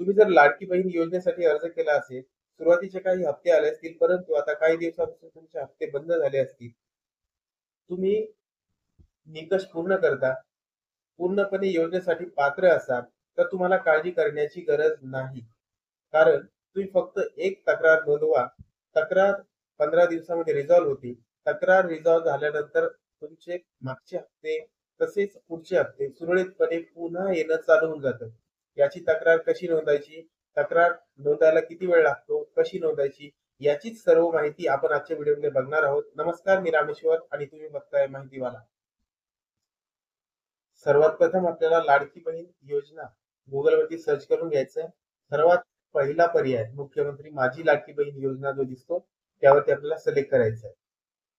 तुम्ही जर लाडकी बहीण योजनेसाठी अर्ज केला असेल, सुरुवातीचे काही हप्ते आले असतील, परंतु आता काही दिवसापासून तुमचे हप्ते बंद झाले असतील. तुम्ही निकष पूर्ण करता, पूर्णपणे योजनेसाठी पात्र असाल, तर तुम्हाला काळजी करण्याची गरज नाही. कारण तुम्ही फक्त एक तक्रार नोंदवा. तक्रार 15 दिवसामध्ये रिझॉल्व्ह होते. तक्रार रिझॉल्व्ह झाल्यानंतर तुमचे मागचे हप्ते तसेच पुढचे हप्ते सुरळीतपणे पुन्हा येणं चालू होऊन जातं. याची तक्रार कशी नोंदायची, तक्रार नोंदायला किती वेळ लागतो, कशी नोंदायची, याचीच सर्व माहिती आपण आजच्या व्हिडिओमध्ये बघणार आहोत. नमस्कार, मी रामेश्वर आणि तुम्ही बघताय माहितीवाला. सर्वात प्रथम आपल्याला लाडकी बहीण योजना गुगलवरती सर्च करून घ्यायचं. सर्वात पहिला पर्याय मुख्यमंत्री माझी लाडकी बहीण योजना जो दिसतो त्यावरती आपल्याला सिलेक्ट करायचं आहे.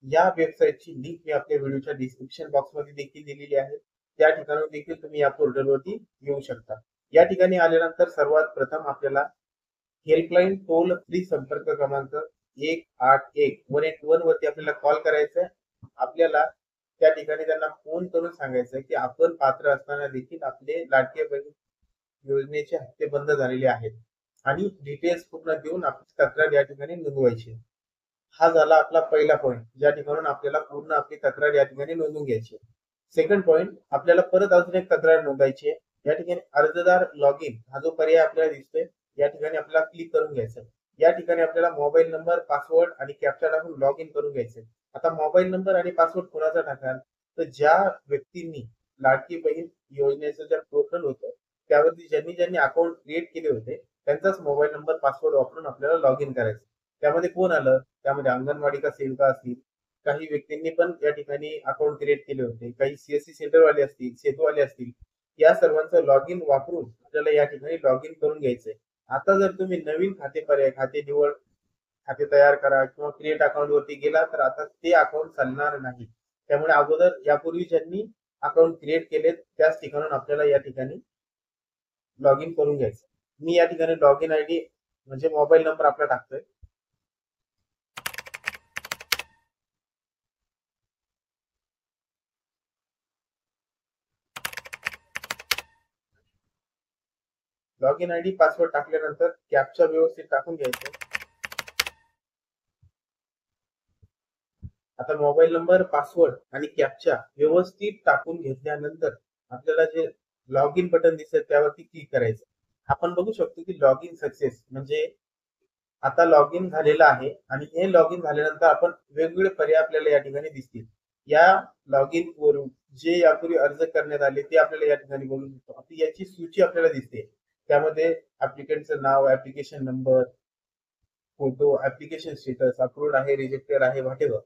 या वेबसाईटची लिंक मी आपल्या व्हिडिओच्या डिस्क्रिप्शन बॉक्समध्ये देखील दिलेली आहे. त्या ठिकाणी देखील तुम्ही या पोर्टलवरती येऊ शकता. या ठिकाणी आल्यानंतर सर्वात प्रथम आपल्याला हेल्पलाईन टोल फ्री संपर्क क्रमांक 181 वरती आपल्याला कॉल करायचा आहे. आपल्याला त्या ठिकाणी त्यांना फोन करून सांगायचं की आपण पात्र असताना देखील आपले लाडके बहीण योजनेचे हप्ते बंद झालेले आहेत आणि डिटेल्स पूर्ण देऊन आपली तक्रार या ठिकाणी नोंदवायची. हा झाला आपला पहिला पॉईंट, ज्या ठिकाणून आपल्याला पूर्ण आपली तक्रार या ठिकाणी नोंदवून घ्यायची. सेकंड पॉईंट, आपल्याला परत अजून एक तक्रार नोंदायची आहे. या ठिकाणी अर्जदार लॉग इन हा जो पर्याय आपल्याला दिसतोय या ठिकाणी आपल्याला क्लिक करून घ्यायचं. या ठिकाणी आपल्याला मोबाईल नंबर, पासवर्ड आणि कॅप्चा टाकून लॉग इन करून घ्यायचं. आता मोबाईल नंबर आणि पासवर्ड कोणाचा टाकाल, तर ज्या व्यक्तींनी लाडकी बहीण योजनेचं जे पोर्टल होतं त्यावरती ज्यांनी ज्यांनी अकाउंट क्रिएट केले होते त्यांचाच मोबाईल नंबर, पासवर्ड वापरून आपल्याला लॉग इन करायचं. त्यामध्ये कोण आलं, त्यामध्ये अंगणवाडी का सेविका असतील, काही व्यक्तींनी पण या ठिकाणी अकाउंट क्रिएट केले होते, काही सीएससी सेंटरवाले असतील, सेतूवाले असतील. या सर्वांचं लॉग इन वापरून आपल्याला या ठिकाणी लॉग इन करून घ्यायचंय. आता जर तुम्ही नवीन खाते निवड, खाते तयार करा किंवा क्रिएट अकाउंट वरती गेला तर आता ते अकाउंट चालणार नाही. त्यामुळे अगोदर यापूर्वी ज्यांनी अकाउंट क्रिएट केलेत त्याच ठिकाणून आपल्याला या ठिकाणी लॉग इन करून घ्यायचं. मी या ठिकाणी लॉग इन आयडी म्हणजे मोबाईल नंबर आपला टाकतोय. लॉग इन आयडी, पासवर्ड टाकल्यानंतर कॅप्चा व्यवस्थित टाकून घ्यायचं. आता मोबाईल नंबर, पासवर्ड आणि कॅप्चा व्यवस्थित टाकून घेतल्यानंतर आपल्याला जे लॉग इन बटन दिसेल त्यावरती क्लिक करायचं. आपण बघू शकतो की लॉग इन सक्सेस म्हणजे आता लॉग इन झालेलं आहे आणि हे लॉग इन झाल्यानंतर आपण वेगवेगळे पर्याय आपल्याला या ठिकाणी दिसतील. या लॉग इन वरून जे यापूर्वी अर्ज करण्यात आले ते आपल्याला या ठिकाणी बघू शकतो. आता याची सूची आपल्याला दिसते. त्यामध्ये ऍप्लिकेंटचं नाव, application number, photo, application status, approved आहे, रिजेक्टेड आहे, व्हॉटएव्हर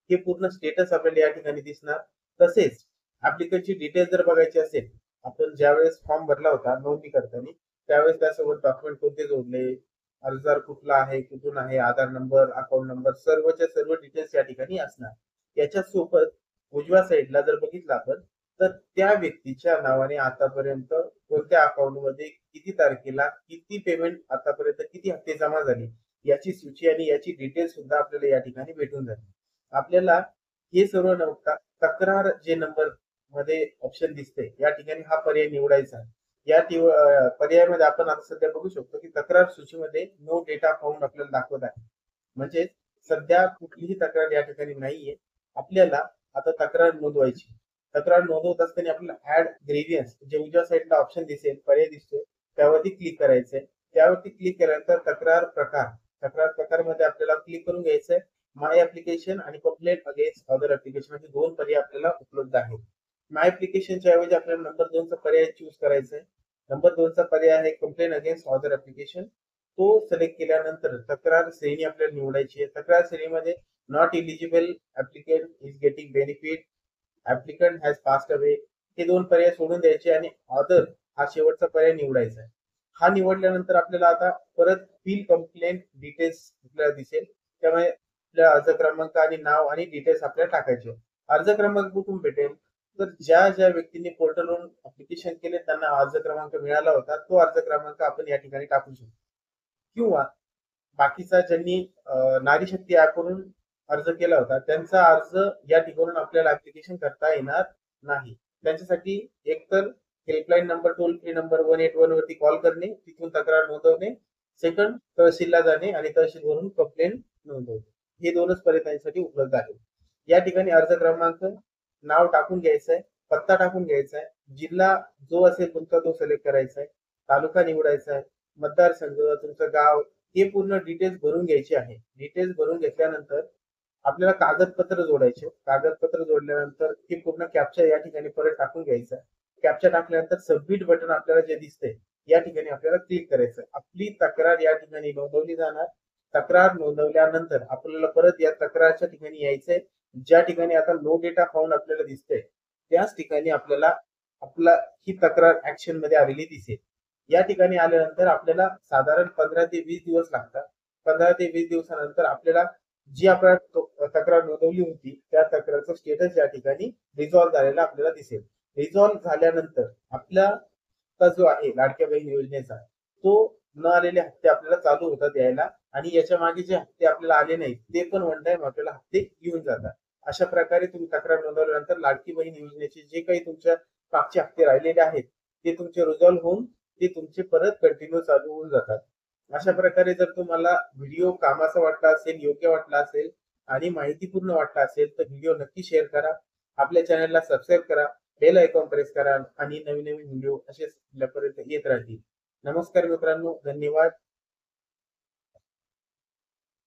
हे पूर्ण स्टेटस आपल्याला या ठिकाणी दिसणार. तसेच ऍप्लिकेंटची डिटेल्स जर बघायची असेल, आपण ज्यावेळेस फॉर्म भरला होता नोंदणी करताना त्यावेळेस त्यासोबत डॉक्युमेंट कोणते जोडले, अर्जदार कुठला आहे, कुठून आहे, आधार नंबर, अकाउंट नंबर, सर्वच्या सर्व डिटेल्स या ठिकाणी असणार. याच्या सोबत उजव्या साईडला जर बघितलं आपण तर त्या व्यक्तीच्या नावाने आतापर्यंत कोणत्या अकाउंट मध्ये किती तारखेला किती पेमेंट, आतापर्यंत किती हप्ते जमा झाले याची सूची आणि याची डिटेल सुद्धा आपल्याला या ठिकाणी भेटून जाते. आपल्याला हे सर्व नव्हता तक्रार जे नंबर मध्ये ऑप्शन दिसते या ठिकाणी हा पर्याय निवडायचा. या पर्यायामध्ये आपण आता सध्या बघू शकतो की तक्रार सूचीमध्ये नो डेटा फाउंड आपल्याला दाखवत आहे. म्हणजे सध्या कुठलीही तक्रार या ठिकाणी नाहीये. आपल्याला आता तक्रार नोंदवायची. तक्रार नोंदवत असताना आपल्याला ऍड ग्रेव्हियन्स जे उजव्या साईडला ऑप्शन दिसेल, पर्याय दिसतोय त्यावरती क्लिक करायचंय. त्यावरती क्लिक केल्यानंतर तक्रार प्रकार मध्ये आपल्याला क्लिक करून घ्यायचंय. माय ऍप्लिकेशन आणि कंप्लेंट अगेन्स्ट अदर ऍप्लिकेशन असे दोन पर्याय आपल्याला उपलब्ध आहेत. माय ऍप्लिकेशनच्या ऐवजी आपल्याला नंबर 2 चा पर्याय चूज करायचा आहे. नंबर 2 चा पर्याय आहे कंप्लेंट अगेन्स्ट अदर ऍप्लिकेशन. तो सिलेक्ट केल्यानंतर तक्रार श्रेणी आपल्याला निवडायची आहे. तक्रार श्रेणीमध्ये not eligible applicant is getting benefit, applicant has passed away हे दोन पर्याय सोडून द्यायचे आणि अदर हा शेवटचा पर्याय निवडायचा आहे. हा निवडल्यानंतर आपल्याला आता परत फिल कंप्लेंट डिटेल्स आपल्याला दिसेल. त्यामुळे आपल्या अर्ज क्रमांक आणि नाव आणि डिटेल्स आपल्याला टाकायचे. अर्ज क्रमांक कुठून भेटेल, तर ज्या ज्या व्यक्तींनी पोर्टलवरून अप्लिकेशन केले त्यांना अर्ज क्रमांक मिळाला होता तो अर्ज क्रमांक आपण या ठिकाणी टाकू शकतो. किंवा बाकीचा ज्यांनी नारी शक्ती ऍप वरून अर्ज केला होता त्यांचा अर्ज या ठिकाणून आपल्याला ऍप्लिकेशन करता येणार नाही. त्यांच्यासाठी एकतर helpline number, toll free number 181 वरती कॉल करणे, तिथून तक्रार नोंदवणे. सेकंड, तहसीलला जाणे आणि तहसीलवरून कंप्लेंट नोंदवणे. हे दोनच पर्यंतांसाठी उपलब्ध आहे. या ठिकाणी अर्ज क्रमांक, नाव टाकून घ्यायचं आहे, पत्ता टाकून घ्यायचा आहे, जिल्हा जो असेल तुमचा तो सिलेक्ट करायचा आहे, तालुका निवडायचा आहे, मतदारसंघ, तुमचं गाव, हे पूर्ण डिटेल्स भरून घ्यायचे आहे. डिटेल्स भरून घेतल्यानंतर आपल्याला कागदपत्र जोडायचे. कागदपत्र जोडल्यानंतर हे पूर्ण कॅप्चा या ठिकाणी परत टाकून घ्यायचा. कॅप्चा टाकल्यानंतर सबमिट बटन आपल्याला जे दिसते या ठिकाणी आपल्याला क्लिक करायचं. आपली तक्रार या ठिकाणी नोंदवली जाणार. तक्रार नोंदवल्यानंतर आपल्याला परत या तक्रारच्या ठिकाणी यायचंय. ज्या ठिकाणी आता नो डेटा फाउंड आपल्याला दिसतंय त्याच ठिकाणी आपल्याला आपला ही तक्रार ऍक्शन मध्ये आलेली दिसेल. या ठिकाणी आल्यानंतर आपल्याला साधारण 15 ते 20 दिवस लागतात. 15 ते 20 दिवसानंतर आपल्याला जी आपण तक्रार नोंदवली होती त्या तक्रारचं स्टेटस या ठिकाणी रिझॉल्व्ह झालेला आपल्याला दिसेल. रिझॉल्व्ह झाल्यानंतर आपला जो आहे लाडक्या बहीण योजनेचा तो न आलेले हप्ते आपल्याला चालू होतात यायला आणि याच्या मागे जे हप्ते आपल्याला आले नाहीत ते पण वन टाइम आपल्याला हप्ते येऊन जातात. अशा प्रकारे तुम्ही तक्रार नोंदवल्यानंतर लाडकी बहीण योजनेचे जे काही तुमच्या मागचे हप्ते राहिलेले आहेत ते तुमचे रिझॉल्व्ह होऊन ते तुमचे परत कंटिन्यू चालू होऊन जातात. अशा प्रकारे जर तुम्हाला व्हिडिओ कामाचा वाटला असेल, योग्य वाटला असेल आणि माहितीपूर्ण वाटला असेल तर व्हिडिओ नक्की शेअर करा. आपल्या चॅनलला सबस्क्राईब करा, बेल आयकॉन प्रेस करा आणि नवीन नवीन व्हिडिओ असेच आपल्यापर्यंत येत राहतील. नमस्कार मित्रांनो, धन्यवाद.